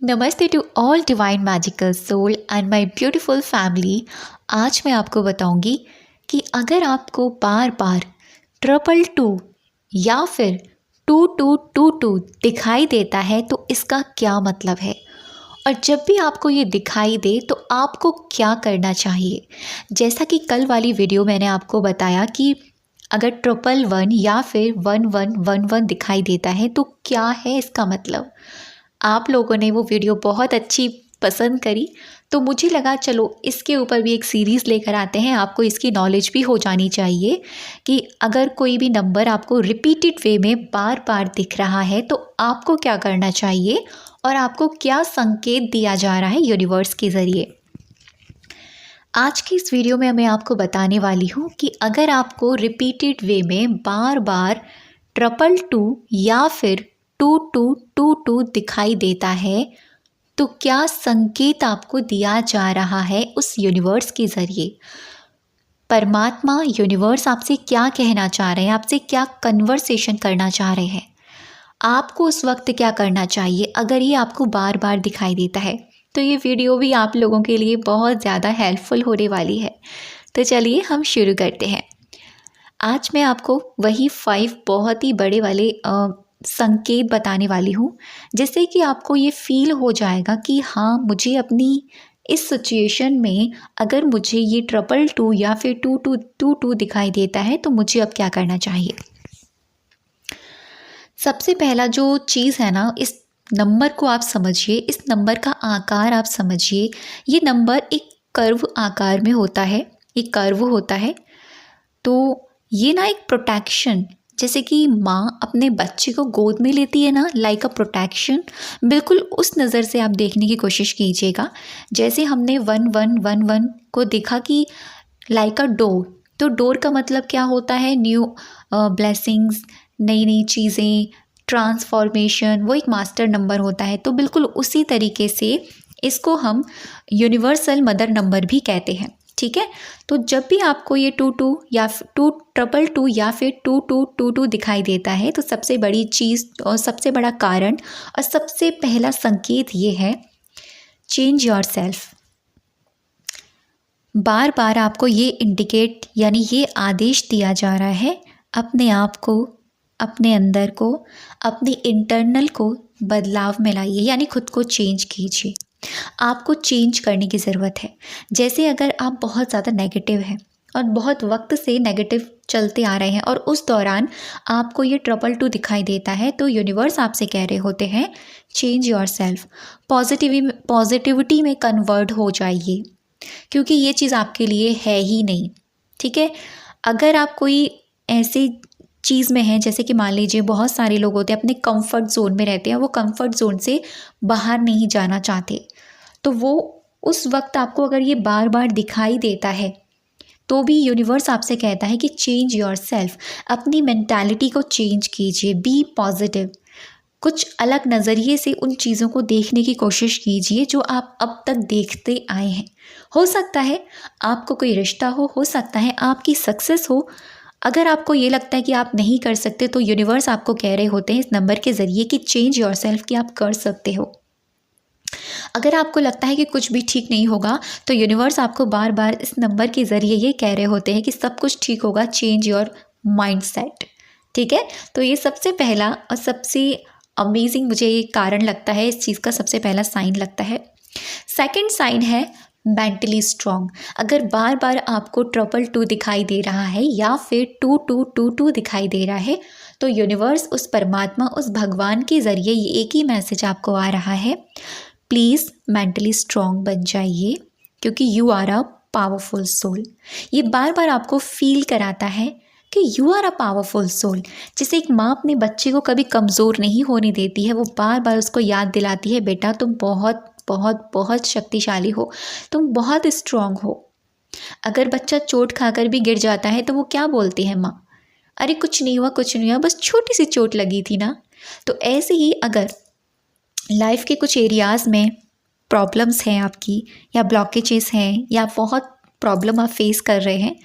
नमस्ते to all divine magical soul and my beautiful family. आज मैं आपको बताऊंगी कि अगर आपको बार बार 222 या फिर 2222 दिखाई देता है तो इसका क्या मतलब है, और जब भी आपको ये दिखाई दे तो आपको क्या करना चाहिए। जैसा कि कल वाली वीडियो मैंने आपको बताया कि अगर 111 या फिर 1111 दिखाई देता है तो क्या है इसका मतलब। आप लोगों ने वो वीडियो बहुत अच्छी पसंद करी, तो मुझे लगा चलो इसके ऊपर भी एक सीरीज़ लेकर आते हैं। आपको इसकी नॉलेज भी हो जानी चाहिए कि अगर कोई भी नंबर आपको रिपीटेड वे में बार बार दिख रहा है तो आपको क्या करना चाहिए और आपको क्या संकेत दिया जा रहा है यूनिवर्स के ज़रिए। आज की इस वीडियो में मैं आपको बताने वाली हूँ कि अगर आपको रिपीटेड वे में बार बार 222 या फिर 2222 दिखाई देता है तो क्या संकेत आपको दिया जा रहा है उस यूनिवर्स के ज़रिए। परमात्मा यूनिवर्स आपसे क्या कहना चाह रहे हैं, आपसे क्या कन्वर्सेशन करना चाह रहे हैं। आपको उस वक्त क्या करना चाहिए अगर ये आपको बार बार दिखाई देता है। तो ये वीडियो भी आप लोगों के लिए बहुत ज़्यादा हेल्पफुल होने वाली है। तो चलिए हम शुरू करते हैं। आज मैं आपको वही 5 बहुत ही बड़े वाले संकेत बताने वाली हूँ, जिससे कि आपको ये फील हो जाएगा कि हाँ, मुझे अपनी इस सिचुएशन में अगर मुझे ये 222 या फिर 2222 दिखाई देता है तो मुझे अब क्या करना चाहिए। सबसे पहला जो चीज़ है ना, इस नंबर को आप समझिए, इस नंबर का आकार आप समझिए। ये नंबर एक कर्व आकार में होता है, एक कर्व होता है। तो ये ना एक प्रोटेक्शन, जैसे कि माँ अपने बच्चे को गोद में लेती है ना, लाइक अ प्रोटेक्शन, बिल्कुल उस नज़र से आप देखने की कोशिश कीजिएगा। जैसे हमने 1111 को देखा कि लाइक अ डोर, तो डोर का मतलब क्या होता है, न्यू ब्लेसिंग्स, नई नई चीज़ें, ट्रांसफॉर्मेशन, वो एक मास्टर नंबर होता है। तो बिल्कुल उसी तरीके से इसको हम यूनिवर्सल मदर नंबर भी कहते हैं, ठीक है। तो जब भी आपको ये 22 या 2222 या फिर 2222 दिखाई देता है तो सबसे बड़ी चीज़ और सबसे बड़ा कारण और सबसे पहला संकेत ये है, चेंज योर सेल्फ। बार बार आपको ये इंडिकेट यानी ये आदेश दिया जा रहा है, अपने आप को, अपने अंदर को, अपने इंटरनल को बदलाव में लाइए, यानी खुद को चेंज कीजिए। आपको चेंज करने की ज़रूरत है। जैसे अगर आप बहुत ज़्यादा नेगेटिव हैं और बहुत वक्त से नेगेटिव चलते आ रहे हैं और उस दौरान आपको ये 222 दिखाई देता है तो यूनिवर्स आपसे कह रहे होते हैं, चेंज योर सेल्फ, पॉजिटिविटी में कन्वर्ट हो जाइए, क्योंकि ये चीज़ आपके लिए है ही नहीं, ठीक है। अगर आप कोई ऐसी चीज़ में हैं, जैसे कि मान लीजिए बहुत सारे लोग होते हैं अपने कंफर्ट जोन में रहते हैं, वो कंफर्ट जोन से बाहर नहीं जाना चाहते, तो वो उस वक्त आपको अगर ये बार बार दिखाई देता है तो भी यूनिवर्स आपसे कहता है कि चेंज योर सेल्फ, अपनी मेंटालिटी को चेंज कीजिए, बी पॉजिटिव, कुछ अलग नज़रिए से उन चीज़ों को देखने की कोशिश कीजिए जो आप अब तक देखते आए हैं। हो सकता है आपको कोई रिश्ता हो सकता है आपकी सक्सेस हो। अगर आपको ये लगता है कि आप नहीं कर सकते तो यूनिवर्स आपको कह रहे होते हैं इस नंबर के ज़रिए कि चेंज योर सेल्फ, कि आप कर सकते हो। अगर आपको लगता है कि कुछ भी ठीक नहीं होगा तो यूनिवर्स आपको बार बार इस नंबर के ज़रिए ये कह रहे होते हैं कि सब कुछ ठीक होगा, चेंज योर माइंडसेट, ठीक है। तो ये सबसे पहला और सबसे अमेजिंग मुझे ये कारण लगता है, इस चीज़ का सबसे पहला साइन लगता है। सेकंड साइन है मेंटली स्ट्रॉन्ग। अगर बार बार आपको 222 दिखाई दे रहा है या फिर 2222 दिखाई दे रहा है तो यूनिवर्स, उस परमात्मा, उस भगवान के ज़रिए ये एक ही मैसेज आपको आ रहा है, प्लीज़ मेंटली स्ट्रॉन्ग बन जाइए, क्योंकि you are a powerful soul. ये बार बार आपको फील कराता है कि you are a powerful soul. जैसे एक माँ अपने बच्चे को कभी कमज़ोर नहीं होने देती है, वो बार बार उसको याद दिलाती है, बेटा तुम बहुत बहुत बहुत शक्तिशाली हो, तुम बहुत स्ट्रॉन्ग हो। अगर बच्चा चोट खाकर भी गिर जाता है तो वो क्या बोलती है माँ, अरे कुछ नहीं हुआ, कुछ नहीं हुआ, बस छोटी सी चोट लगी थी ना। तो ऐसे ही अगर लाइफ के कुछ एरियाज़ में प्रॉब्लम्स हैं आपकी, या ब्लॉकेजेस हैं, या बहुत प्रॉब्लम आप फेस कर रहे हैं,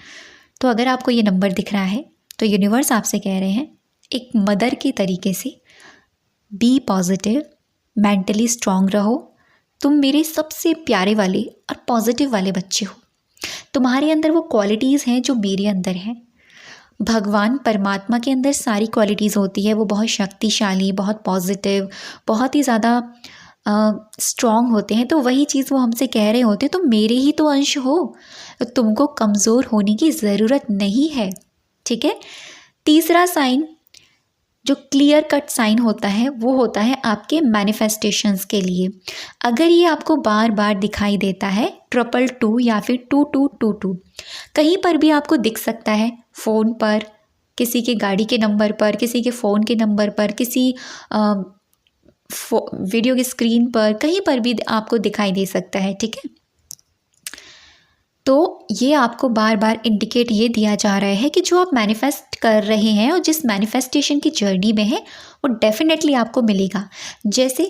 तो अगर आपको ये नंबर दिख रहा है तो यूनिवर्स आपसे कह रहे हैं एक मदर के तरीके से, बी पॉजिटिव, मेंटली स्ट्रांग रहो। तुम मेरे सबसे प्यारे वाले और पॉजिटिव वाले बच्चे हो। तुम्हारे अंदर वो क्वालिटीज़ हैं जो मेरे अंदर हैं। भगवान परमात्मा के अंदर सारी क्वालिटीज़ होती है। वो बहुत शक्तिशाली, बहुत पॉजिटिव, बहुत ही ज़्यादा स्ट्रॉन्ग होते हैं। तो वही चीज़ वो हमसे कह रहे होते हैं, तुम मेरे ही तो अंश हो, तो तुमको कमज़ोर होने की ज़रूरत नहीं है। ठीक है। तीसरा साइन जो क्लियर कट साइन होता है वो होता है आपके मैनिफेस्टेशंस के लिए। अगर ये आपको बार बार दिखाई देता है 222 या फिर 2222, कहीं पर भी आपको दिख सकता है, फ़ोन पर, किसी के गाड़ी के नंबर पर, किसी के फ़ोन के नंबर पर, किसी वीडियो की स्क्रीन पर, कहीं पर भी आपको दिखाई दे सकता है। ठीक है। तो ये आपको बार बार इंडिकेट ये दिया जा रहा है कि जो आप मैनिफेस्ट कर रहे हैं और जिस मैनिफेस्टेशन की जर्नी में है वो डेफिनेटली आपको मिलेगा। जैसे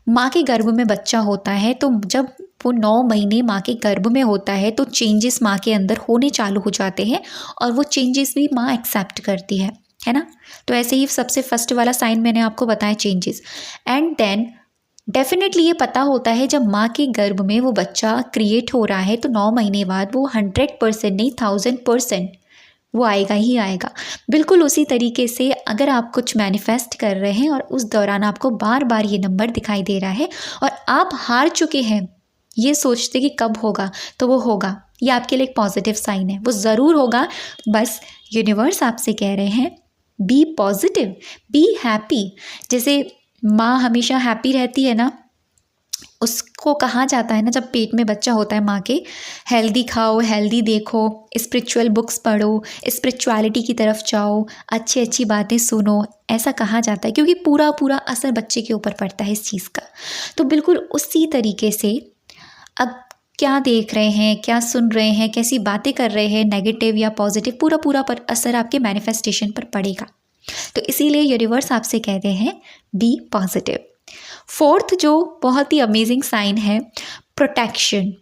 माँ के गर्भ में बच्चा होता है, तो जब वो 9 महीने माँ के गर्भ में होता है तो चेंजेस माँ के अंदर होने चालू हो जाते हैं और वो चेंजेस भी माँ एक्सेप्ट करती है ना। तो ऐसे ही सबसे फर्स्ट वाला साइन मैंने आपको बताया, चेंजेस। एंड देन डेफिनेटली ये पता होता है जब माँ के गर्भ में वो बच्चा क्रिएट हो रहा है तो 9 महीने बाद वो 100% नहीं 1000% वो आएगा ही आएगा। बिल्कुल उसी तरीके से अगर आप कुछ मैनिफेस्ट कर रहे हैं और उस दौरान आपको बार बार ये नंबर दिखाई दे रहा है और आप हार चुके हैं ये सोचते कि कब होगा, तो वो होगा। ये आपके लिए एक पॉजिटिव साइन है, वो ज़रूर होगा। बस यूनिवर्स आपसे कह रहे हैं बी पॉजिटिव, बी हैप्पी। जैसे माँ हमेशा हैप्पी रहती है ना, उसको कहा जाता है ना जब पेट में बच्चा होता है माँ के, हेल्दी खाओ, हेल्दी देखो, स्पिरिचुअल बुक्स पढ़ो, स्पिरिचुअलिटी की तरफ जाओ, अच्छी अच्छी बातें सुनो, ऐसा कहा जाता है क्योंकि पूरा पूरा असर बच्चे के ऊपर पड़ता है इस चीज़ का। तो बिल्कुल उसी तरीके से अब क्या देख रहे हैं, क्या सुन रहे हैं, कैसी बातें कर रहे हैं, नेगेटिव या पॉजिटिव, पूरा पूरा पर असर आपके मैनिफेस्टेशन पर पड़ेगा। तो इसीलिए यूनिवर्स आपसे कहते हैं बी पॉजिटिव। फोर्थ जो बहुत ही अमेजिंग साइन है, प्रोटेक्शन।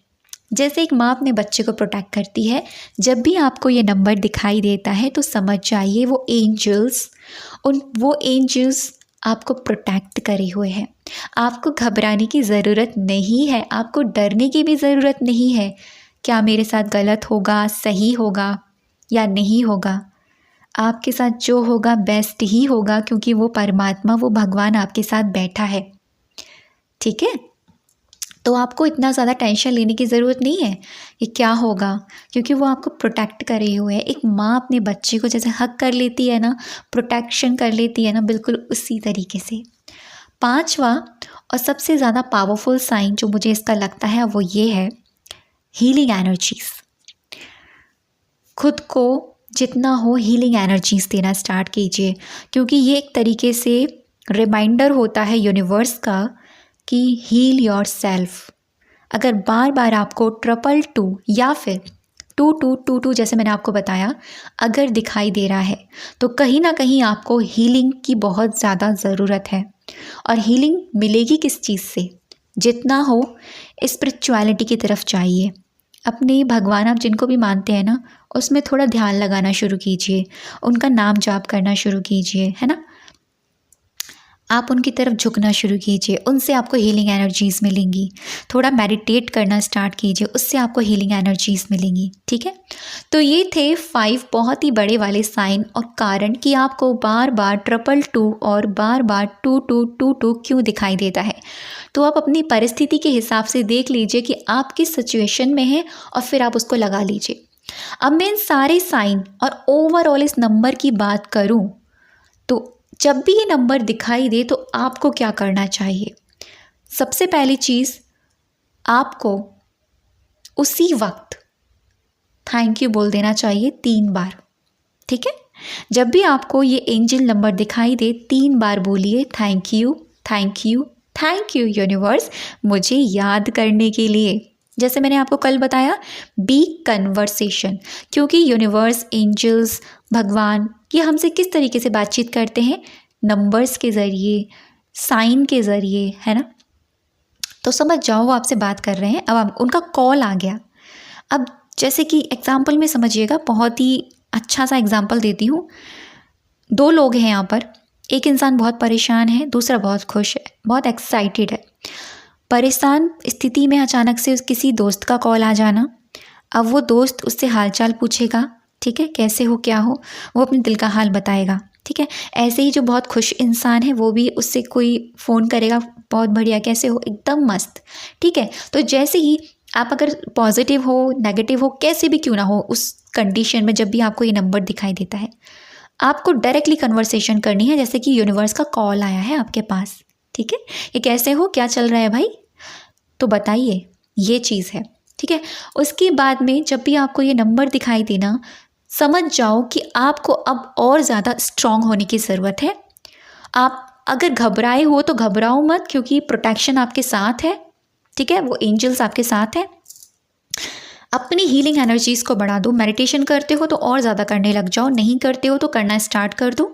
जैसे एक माँ अपने बच्चे को प्रोटेक्ट करती है, जब भी आपको ये नंबर दिखाई देता है तो समझ जाइए वो एंजल्स आपको प्रोटेक्ट करे हुए हैं। आपको घबराने की ज़रूरत नहीं है, आपको डरने की भी ज़रूरत नहीं है क्या मेरे साथ गलत होगा, सही होगा या नहीं होगा। आपके साथ जो होगा बेस्ट ही होगा क्योंकि वो परमात्मा, वो भगवान आपके साथ बैठा है। ठीक है। तो आपको इतना ज़्यादा टेंशन लेने की ज़रूरत नहीं है कि क्या होगा, क्योंकि वो आपको प्रोटेक्ट करे हुए है। एक माँ अपने बच्चे को जैसे हक कर लेती है ना, प्रोटेक्शन कर लेती है ना, बिल्कुल उसी तरीके से। पांचवा और सबसे ज़्यादा पावरफुल साइन जो मुझे इसका लगता है वो ये है, हीलिंग एनर्जीज। खुद को जितना हो हीलिंग एनर्जीज देना स्टार्ट कीजिए, क्योंकि ये एक तरीके से रिमाइंडर होता है यूनिवर्स का कि हील योर सेल्फ। अगर बार बार आपको 222 या फिर 2222 जैसे मैंने आपको बताया अगर दिखाई दे रहा है तो कहीं ना कहीं आपको हीलिंग की बहुत ज़्यादा ज़रूरत है। और हीलिंग मिलेगी किस चीज़ से? जितना हो स्पिरिचुअलिटी की तरफ जाइए। अपने भगवान आप जिनको भी मानते हैं ना, उसमें थोड़ा ध्यान लगाना शुरू कीजिए, उनका नाम जाप करना शुरू कीजिए, है ना। आप उनकी तरफ झुकना शुरू कीजिए, उनसे आपको हीलिंग एनर्जीज़ मिलेंगी। थोड़ा मेडिटेट करना स्टार्ट कीजिए, उससे आपको हीलिंग एनर्जीज़ मिलेंगी। ठीक है। तो ये थे 5 बहुत ही बड़े वाले साइन और कारण कि आपको बार बार 222 और बार बार 2222 क्यों दिखाई देता है। तो आप अपनी परिस्थिति के हिसाब से देख लीजिए कि आप किस सिचुएशन में हैं और फिर आप उसको लगा लीजिए। अब मैं इन सारे साइन और ओवरऑल इस नंबर की बात करूं तो जब भी ये नंबर दिखाई दे तो आपको क्या करना चाहिए? सबसे पहली चीज़, आपको उसी वक्त थैंक यू बोल देना चाहिए 3 बार। ठीक है। जब भी आपको ये एंजल नंबर दिखाई दे 3 बार बोलिए thank you, thank you, thank you universe मुझे याद करने के लिए। जैसे मैंने आपको कल बताया, बी कन्वर्सेशन, क्योंकि यूनिवर्स, एंजल्स, भगवान ये हमसे किस तरीके से बातचीत करते हैं? नंबर्स के ज़रिए, साइन के ज़रिए, है ना। तो समझ जाओ वो आपसे बात कर रहे हैं। अब उनका कॉल आ गया। अब जैसे कि एग्जाम्पल में समझिएगा, बहुत ही अच्छा सा एग्जाम्पल देती हूँ। 2 लोग हैं यहाँ पर, एक इंसान बहुत परेशान है, दूसरा बहुत खुश है, बहुत एक्साइटेड है। परेशान स्थिति में अचानक से किसी दोस्त का कॉल आ जाना, अब वो दोस्त उससे हालचाल पूछेगा, ठीक है, कैसे हो क्या हो, वो अपने दिल का हाल बताएगा, ठीक है। ऐसे ही जो बहुत खुश इंसान है वो भी उससे कोई फ़ोन करेगा, बहुत बढ़िया कैसे हो, एकदम मस्त, ठीक है। तो जैसे ही आप अगर पॉजिटिव हो नेगेटिव हो कैसे भी क्यों ना हो, उस कंडीशन में जब भी आपको ये नंबर दिखाई देता है, आपको डायरेक्टली कन्वर्सेशन करनी है, जैसे कि यूनिवर्स का कॉल आया है आपके पास, ठीक है। ये कैसे हो, क्या चल रहा है भाई, तो बताइए, ये चीज़ है, ठीक है। उसके बाद में जब भी आपको ये नंबर दिखाई देना, समझ जाओ कि आपको अब और ज़्यादा स्ट्रांग होने की ज़रूरत है। आप अगर घबराए हो तो घबराओ मत, क्योंकि प्रोटेक्शन आपके साथ है, ठीक है, वो एंजल्स आपके साथ हैं। अपनी हीलिंग एनर्जीज़ को बढ़ा दो। मेडिटेशन करते हो तो और ज़्यादा करने लग जाओ, नहीं करते हो तो करना स्टार्ट कर दो।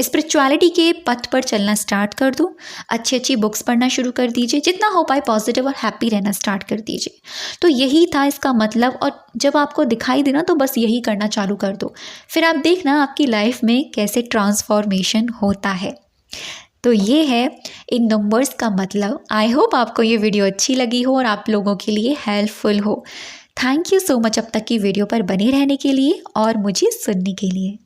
स्पिरिचुअलिटी के पथ पर चलना स्टार्ट कर दो। अच्छी अच्छी बुक्स पढ़ना शुरू कर दीजिए, जितना हो पाए पॉजिटिव और हैप्पी रहना स्टार्ट कर दीजिए। तो यही था इसका मतलब, और जब आपको दिखाई देना तो बस यही करना चालू कर दो, फिर आप देखना आपकी लाइफ में कैसे ट्रांसफॉर्मेशन होता है। तो ये है इन नंबर्स का मतलब। आई होप आपको ये वीडियो अच्छी लगी हो और आप लोगों के लिए हेल्पफुल हो। थैंक यू सो मच अब तक की वीडियो पर बने रहने के लिए और मुझे सुनने के लिए।